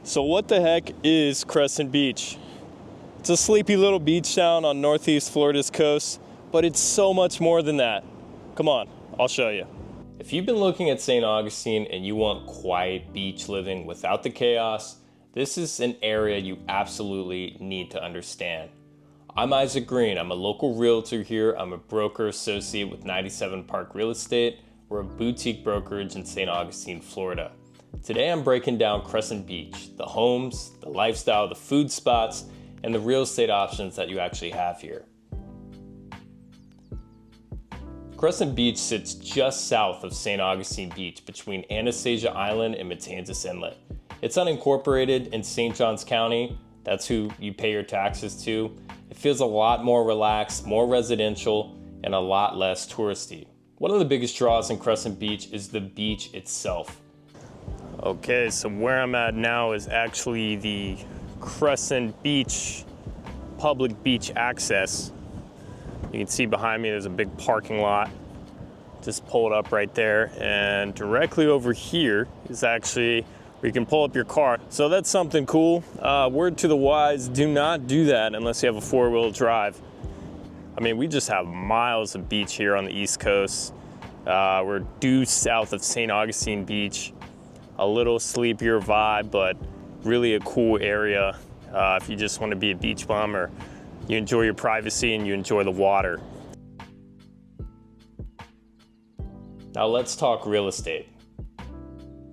So what the heck is Crescent Beach? It's a sleepy little beach town on northeast Florida's coast, but it's so much more than that. Come on, I'll show you. If you've been looking at Saint Augustine and you want quiet beach living without the chaos, this is an area you absolutely need to understand. I'm Isaac Green. I'm a local realtor here. I'm a broker associate with 97 Park Real Estate. We're a boutique brokerage in Saint Augustine, Florida. Today I'm breaking down Crescent Beach, the homes, the lifestyle, the food spots, and the real estate options that you actually have here. Crescent Beach sits just south of Saint Augustine Beach between Anastasia Island and Matanzas Inlet. It's unincorporated in St. Johns County. That's who you pay your taxes to. It feels a lot more relaxed, more residential, and a lot less touristy. One of the biggest draws in Crescent Beach is the beach itself. Okay, so where I'm at now is actually the Crescent Beach public beach access. You can see behind me there's a big parking lot. Just pulled up right there, and directly over here is actually where you can pull up your car. So that's something cool. Word to the wise, do not do that unless you have a four-wheel drive. I mean, we just have miles of beach here on the East Coast. We're due south of Saint Augustine Beach. A little sleepier vibe, but really a cool area if you just want to be a beach bum or you enjoy your privacy and you enjoy the water. Now let's talk real estate.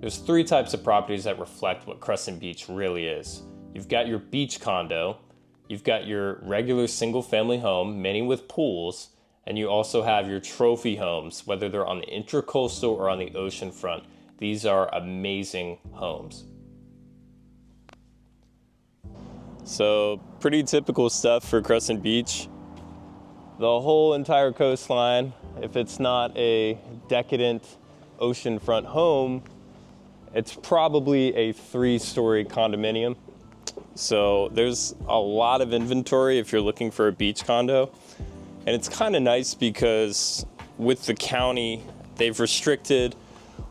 There's three types of properties that reflect what Crescent Beach really is. You've got your beach condo, you've got your regular single family home, many with pools, and you also have your trophy homes, whether they're on the intracoastal or on the ocean front. These are amazing homes. So pretty typical stuff for Crescent Beach. The whole entire coastline, if it's not a decadent oceanfront home, it's probably a 3-story condominium. So there's a lot of inventory if you're looking for a beach condo. And it's kind of nice because with the county, they've restricted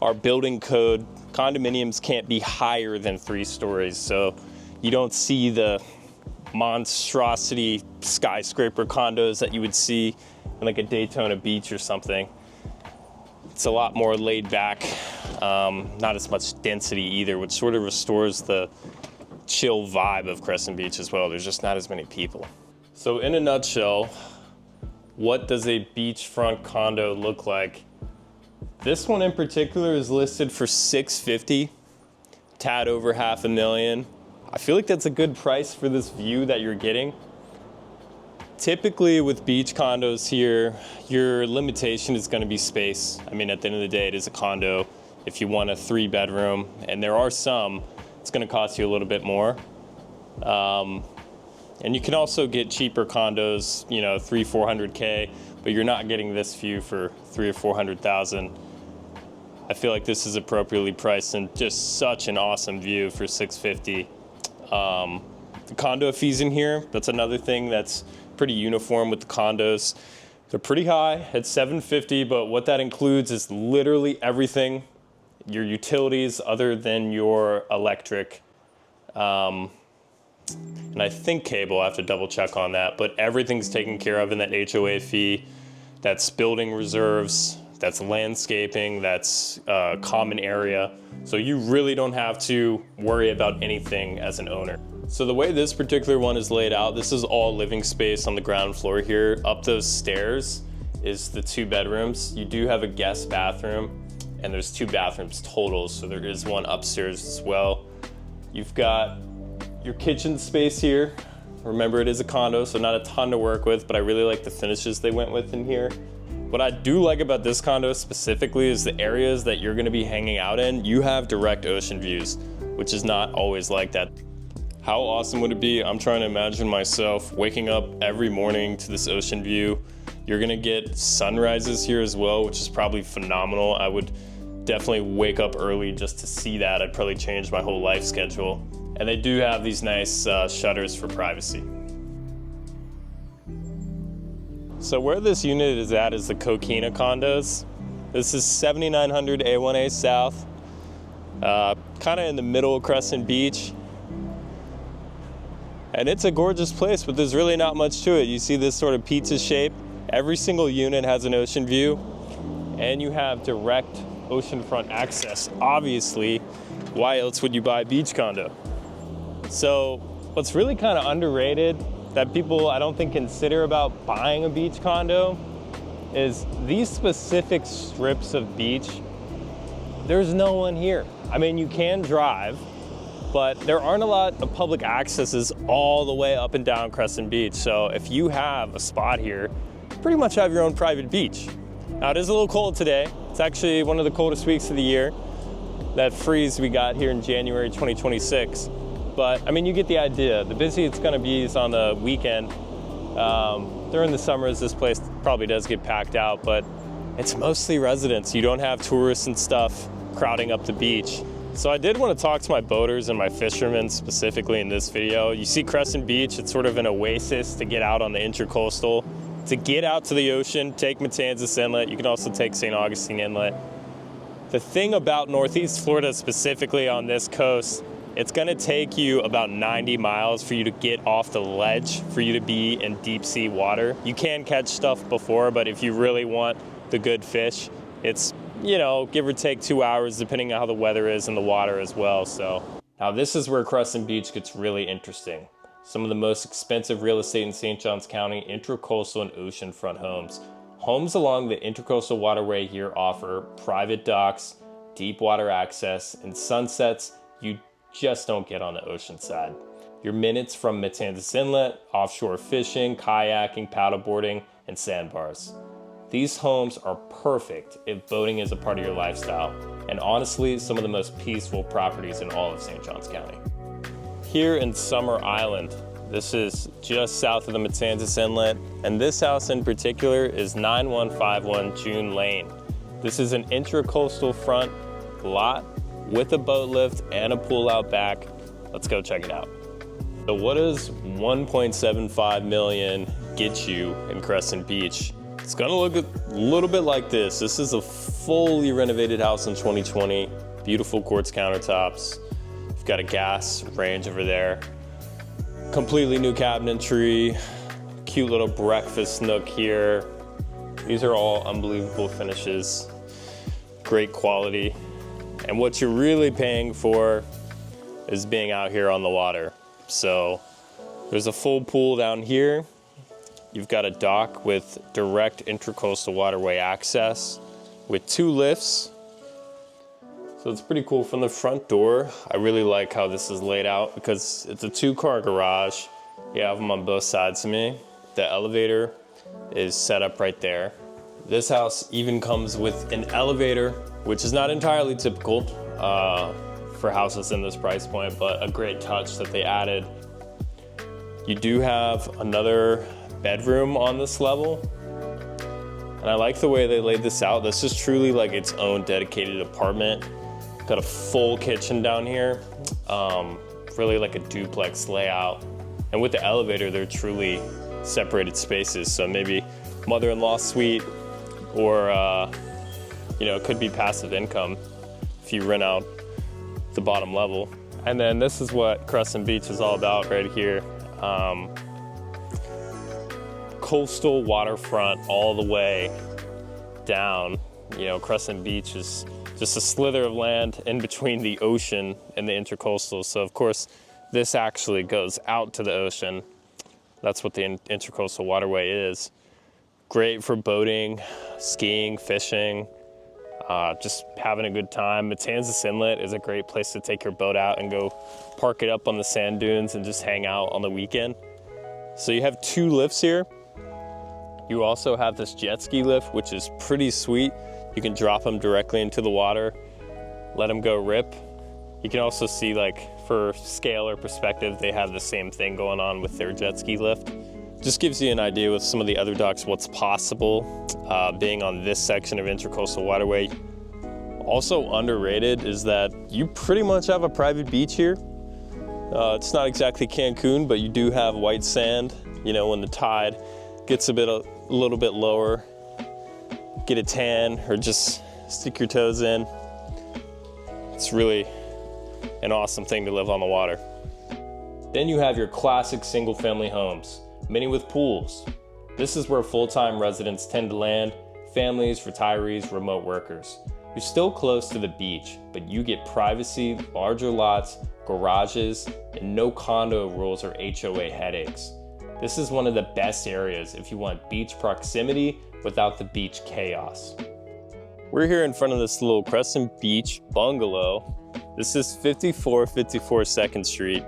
our building code. Condominiums can't be higher than 3 stories. So you don't see the monstrosity skyscraper condos that you would see in like a Daytona Beach or something. It's a lot more laid back, not as much density either, which sort of restores the chill vibe of Crescent Beach as well. There's just not as many people. So in a nutshell, what does a beachfront condo look like? This one in particular is listed for $650, tad over $500,000. I feel like that's a good price for this view that you're getting. Typically with beach condos here, your limitation is going to be space. I mean, at the end of the day, it is a condo. If you want a 3-bedroom, and there are some, it's going to cost you a little bit more. And you can also get cheaper condos, you know, $300,000-400K, but you're not getting this view for $300,000 or $400,000. I feel like this is appropriately priced and just such an awesome view for $650. The condo fees in here, that's another thing that's pretty uniform with the condos. They're pretty high at $750, but what that includes is literally everything, your utilities other than your electric, and I think cable. I have to double check on that, but everything's taken care of in that HOA fee. That's building reserves, that's landscaping, that's common area. So you really don't have to worry about anything as an owner. So the way this particular one is laid out, this is all living space on the ground floor here. Up those stairs is the 2 bedrooms. You do have a guest bathroom, and there's 2 bathrooms total, so there is one upstairs as well. You've got your kitchen space here. Remember, it is a condo, so not a ton to work with, but I really like the finishes they went with in here. What I do like about this condo specifically is the areas that you're gonna be hanging out in, you have direct ocean views, which is not always like that. How awesome would it be? I'm trying to imagine myself waking up every morning to this ocean view. You're gonna get sunrises here as well, which is probably phenomenal. I would definitely wake up early just to see that. I'd probably change my whole life schedule. And they do have these nice shutters for privacy. So where this unit is at is the Coquina condos. This is 7900 A1A South, kind of in the middle of Crescent Beach. And it's a gorgeous place, but there's really not much to it. You see this sort of pizza shape. Every single unit has an ocean view, and you have direct oceanfront access. Obviously, why else would you buy a beach condo? So what's really kind of underrated that people I don't think consider about buying a beach condo is these specific strips of beach. There's no one here. I mean, you can drive, but there aren't a lot of public accesses all the way up and down Crescent Beach. So if you have a spot here, you pretty much have your own private beach. Now it is a little cold today. It's actually one of the coldest weeks of the year. That freeze we got here in January 2026. But I mean, you get the idea. The busiest it's gonna be is on the weekend. During the summers, this place probably does get packed out, but it's mostly residents. You don't have tourists and stuff crowding up the beach. So I did want to talk to my boaters and my fishermen specifically in this video. You see Crescent Beach, it's sort of an oasis to get out on the intercoastal, to get out to the ocean, take Matanzas Inlet. You can also take Saint Augustine Inlet. The thing about Northeast Florida, specifically on this coast, it's gonna take you about 90 miles for you to get off the ledge, for you to be in deep sea water. You can catch stuff before, but if you really want the good fish, it's, you know, give or take 2 hours, depending on how the weather is and the water as well. So now this is where Crescent Beach gets really interesting. Some of the most expensive real estate in St. Johns County, intracoastal and oceanfront homes. Homes along the Intercoastal Waterway here offer private docks, deep water access, and sunsets you just don't get on the ocean side. You're minutes from Matanzas Inlet, offshore fishing, kayaking, paddleboarding, and sandbars. These homes are perfect if boating is a part of your lifestyle, and honestly, some of the most peaceful properties in all of St. Johns County. Here in Summer Island, this is just south of the Matanzas Inlet, and this house in particular is 9151 June Lane. This is an intracoastal front lot with a boat lift and a pool out back. Let's go check it out. So what does 1.75 million get you in Crescent Beach? It's gonna look a little bit like this. This is a fully renovated house in 2020. Beautiful quartz countertops. You've got a gas range over there. Completely new cabinetry. Cute little breakfast nook here. These are all unbelievable finishes. Great quality. And what you're really paying for is being out here on the water. So there's a full pool down here. You've got a dock with direct intercoastal waterway access with 2 lifts. So it's pretty cool from the front door. I really like how this is laid out because it's a 2-car garage. You have them on both sides of me. The elevator is set up right there. This house even comes with an elevator, which is not entirely typical for houses in this price point, but a great touch that they added. You do have another bedroom on this level, and I like the way they laid this out. This is truly like its own dedicated apartment. Got a full kitchen down here, really like a duplex layout. And with the elevator, they're truly separated spaces. So maybe mother-in-law suite, or you know, it could be passive income if you rent out the bottom level. And then this is what Crescent Beach is all about right here. Coastal waterfront all the way down. You know, Crescent Beach is just a slither of land in between the ocean and the intercoastal. So of course, this actually goes out to the ocean. That's what the intercoastal waterway is. Great for boating, skiing, fishing, just having a good time. Matanzas Inlet is a great place to take your boat out and go park it up on the sand dunes and just hang out on the weekend. So you have 2 lifts here. You also have this jet ski lift, which is pretty sweet. You can drop them directly into the water, let them go rip. You can also see, like, for scale or perspective, they have the same thing going on with their jet ski lift. Just gives you an idea with some of the other docks what's possible being on this section of Intercoastal Waterway. Also underrated is that you pretty much have a private beach here. It's not exactly Cancun, but you do have white sand. You know, when the tide gets a little bit lower, get a tan or just stick your toes in. It's really an awesome thing to live on the water. Then you have your classic single-family homes, many with pools. This is where full-time residents tend to land, families, retirees, remote workers. You're still close to the beach, but you get privacy, larger lots, garages, and no condo rules or HOA headaches. This is one of the best areas if you want beach proximity without the beach chaos. We're here in front of this little Crescent Beach bungalow. This is 5454 2nd Street.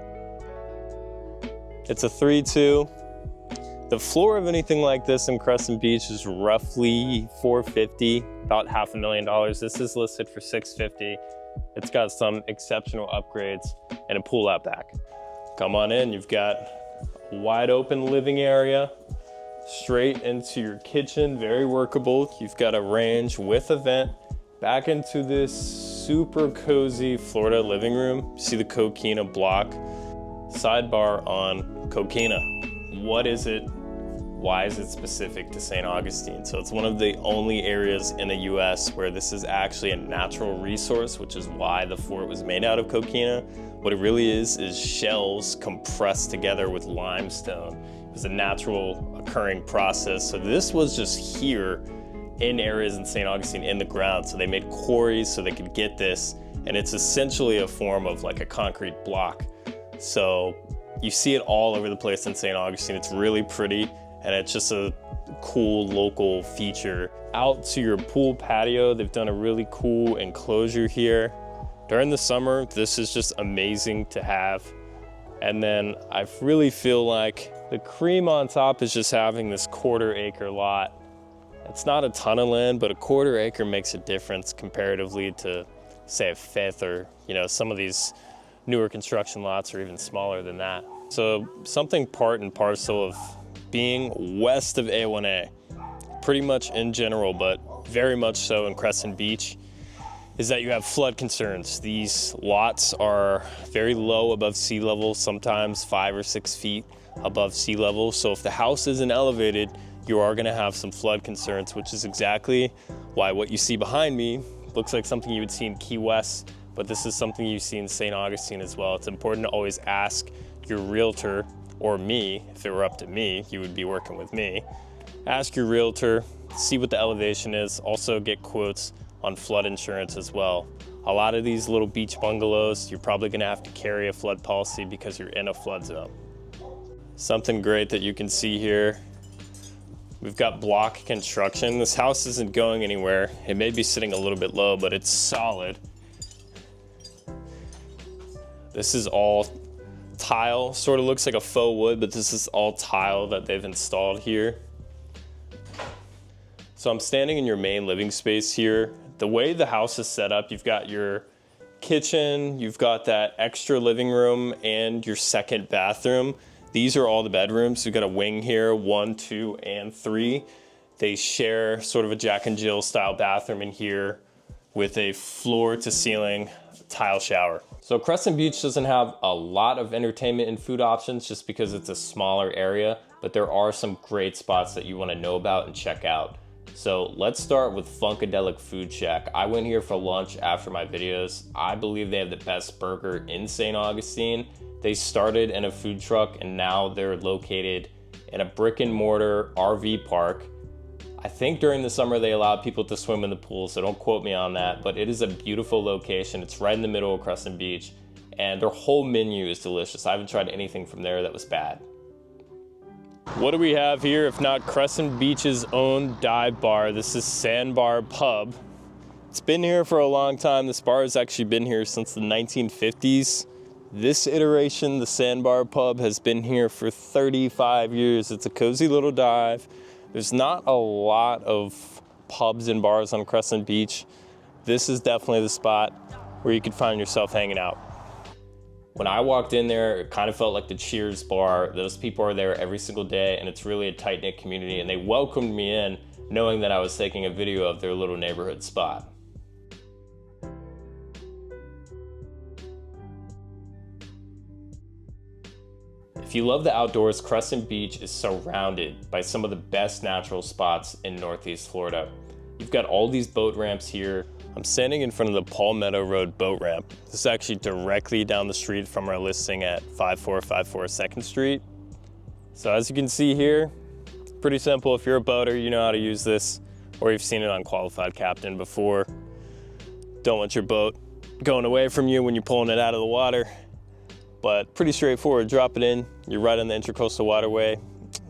It's a 3-2. The floor of anything like this in Crescent Beach is roughly $450, about $500,000. This is listed for $650. It's got some exceptional upgrades and a pool out back. Come on in, you've got a wide open living area, straight into your kitchen, very workable. You've got a range with a vent back into this super cozy Florida living room. You see the coquina block. Sidebar on coquina. What is it? Why is it specific to Saint Augustine? So it's one of the only areas in the US where this is actually a natural resource, which is why the fort was made out of coquina. What it really is shells compressed together with limestone. It was a natural occurring process. So this was just here in areas in Saint Augustine in the ground. So they made quarries so they could get this. And it's essentially a form of like a concrete block. So you see it all over the place in Saint Augustine. It's really pretty. And it's just a cool local feature. Out to your pool patio, they've done a really cool enclosure here. During the summer, this is just amazing to have. And then I really feel like the cream on top is just having this 1/4 acre lot. It's not a ton of land, but a 1/4 acre makes a difference comparatively to say a 1/5 or, you know, some of these newer construction lots are even smaller than that. So something part and parcel of being west of A1A, pretty much in general, but very much so in Crescent Beach, is that you have flood concerns. These lots are very low above sea level, sometimes 5 or 6 feet above sea level. So if the house isn't elevated, you are gonna have some flood concerns, which is exactly why what you see behind me looks like something you would see in Key West, but this is something you see in Saint Augustine as well. It's important to always ask your realtor, or me, if it were up to me, you would be working with me. Ask your realtor, see what the elevation is, also get quotes on flood insurance as well. A lot of these little beach bungalows, you're probably gonna have to carry a flood policy because you're in a flood zone. Something great that you can see here, we've got block construction. This house isn't going anywhere. It may be sitting a little bit low, but it's solid. This is all tile, sort of looks like a faux wood, but this is all tile that they've installed here. So I'm standing in your main living space here. The way the house is set up, you've got your kitchen, you've got that extra living room and your second bathroom. These are all the bedrooms. You've got a wing here, 1, 2, and 3. They share sort of a Jack and Jill style bathroom in here with a floor to ceiling tile shower. So Crescent Beach doesn't have a lot of entertainment and food options just because it's a smaller area, but there are some great spots that you want to know about and check out. So let's start with Funkadelic Food Shack. I went here for lunch after my videos. I believe they have the best burger in St. Augustine. They started in a food truck and now they're located in a brick and mortar RV park. I think during the summer they allow people to swim in the pool, so don't quote me on that, but it is a beautiful location. It's right in the middle of Crescent Beach, and their whole menu is delicious. I haven't tried anything from there that was bad. What do we have here if not Crescent Beach's own dive bar? This is Sandbar Pub. It's been here for a long time. This bar has actually been here since the 1950s. This iteration, the Sandbar Pub, has been here for 35 years. It's a cozy little dive. There's not a lot of pubs and bars on Crescent Beach. This is definitely the spot where you could find yourself hanging out. When I walked in there, it kind of felt like the Cheers bar. Those people are there every single day, and it's really a tight-knit community, and they welcomed me in knowing that I was taking a video of their little neighborhood spot. If you love the outdoors, Crescent Beach is surrounded by some of the best natural spots in Northeast Florida. You've got all these boat ramps here. I'm standing in front of the Palmetto Road boat ramp. This is actually directly down the street from our listing at 5454 2nd Street. So as you can see here, pretty simple. If you're a boater, you know how to use this, or you've seen it on Qualified Captain before. Don't want your boat going away from you when you're pulling it out of the water, but pretty straightforward. Drop it in, you're right on the Intercoastal Waterway.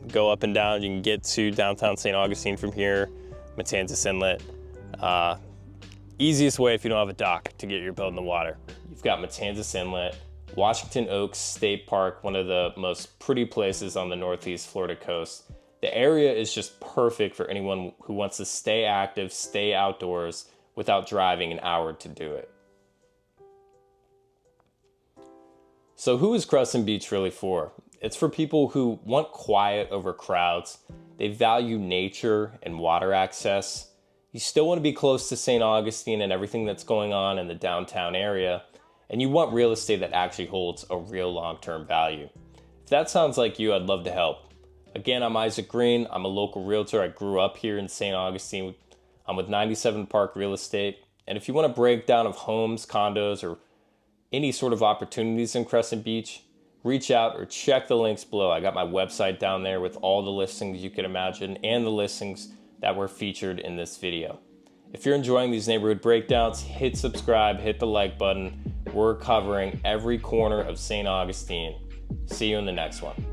Go up and down, you can get to downtown Saint Augustine from here, Matanzas Inlet. Easiest way if you don't have a dock to get your boat in the water. You've got Matanzas Inlet, Washington Oaks State Park, one of the most pretty places on the Northeast Florida coast. The area is just perfect for anyone who wants to stay active, stay outdoors without driving an hour to do it. So who is Crescent Beach really for? It's for people who want quiet over crowds. They value nature and water access. You still want to be close to Saint Augustine and everything that's going on in the downtown area, and you want real estate that actually holds a real long-term value. If that sounds like you, I'd love to help. Again, I'm Isaac Green. I'm a local realtor. I grew up here in Saint Augustine. I'm with 97 Park Real Estate. And if you want a breakdown of homes, condos, or any sort of opportunities in Crescent Beach, reach out or check the links below. I got my website down there with all the listings you can imagine and the listings that were featured in this video. If you're enjoying these neighborhood breakdowns, hit subscribe, hit the like button. We're covering every corner of Saint Augustine. See you in the next one.